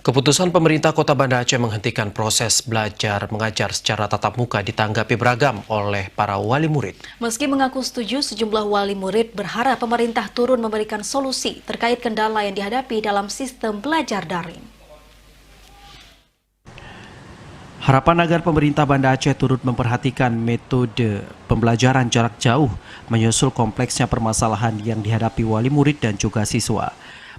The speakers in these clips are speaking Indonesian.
Keputusan pemerintah Kota Banda Aceh menghentikan proses belajar mengajar secara tatap muka ditanggapi beragam oleh para wali murid. Meski mengaku setuju, sejumlah wali murid berharap pemerintah turun memberikan solusi terkait kendala yang dihadapi dalam sistem belajar daring. Harapan agar pemerintah Banda Aceh turut memperhatikan metode pembelajaran jarak jauh menyusul kompleksnya permasalahan yang dihadapi wali murid dan juga siswa.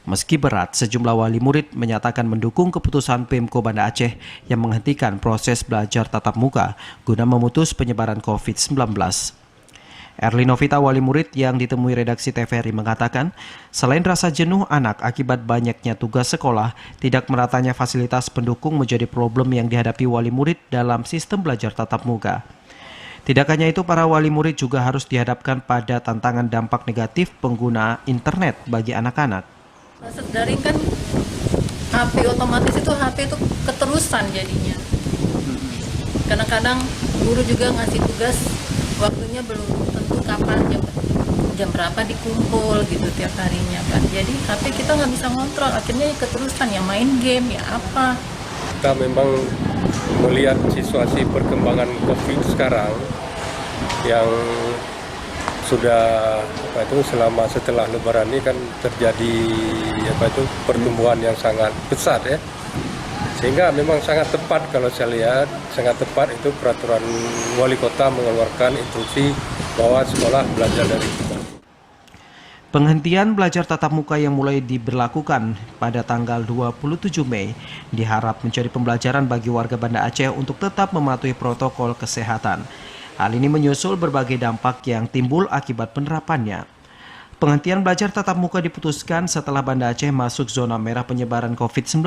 Meski berat, sejumlah wali murid menyatakan mendukung keputusan Pemko Banda Aceh yang menghentikan proses belajar tatap muka guna memutus penyebaran COVID-19. Erli Novita, wali murid yang ditemui redaksi TVRI, mengatakan selain rasa jenuh anak akibat banyaknya tugas sekolah, tidak meratanya fasilitas pendukung menjadi problem yang dihadapi wali murid dalam sistem belajar tatap muka. Tidak hanya itu, para wali murid juga harus dihadapkan pada tantangan dampak negatif pengguna internet bagi anak-anak. Daring kan HP otomatis itu HP itu keterusan jadinya. Kadang-kadang guru juga ngasih tugas waktunya belum tentu kapan jam berapa dikumpul gitu tiap harinya kan. Jadi HP kita nggak bisa ngontrol, akhirnya keterusan ya main game ya apa. Kita memang melihat situasi perkembangan COVID sekarang yang sudah setelah Lebaran ini kan terjadi pertumbuhan yang sangat besar ya, sehingga memang sangat tepat kalau saya lihat sangat tepat itu peraturan wali kota mengeluarkan instruksi bahwa sekolah belajar dari rumah. Penghentian belajar tatap muka yang mulai diberlakukan pada tanggal 27 Mei diharap menjadi pembelajaran bagi warga Banda Aceh untuk tetap mematuhi protokol kesehatan. Hal ini menyusul berbagai dampak yang timbul akibat penerapannya. Penghentian belajar tatap muka diputuskan setelah Banda Aceh masuk zona merah penyebaran COVID-19.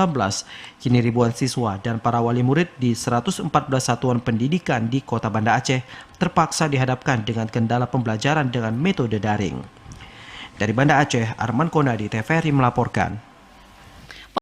Kini ribuan siswa dan para wali murid di 114 satuan pendidikan di Kota Banda Aceh terpaksa dihadapkan dengan kendala pembelajaran dengan metode daring. Dari Banda Aceh, Arman Konadi, TVRI melaporkan.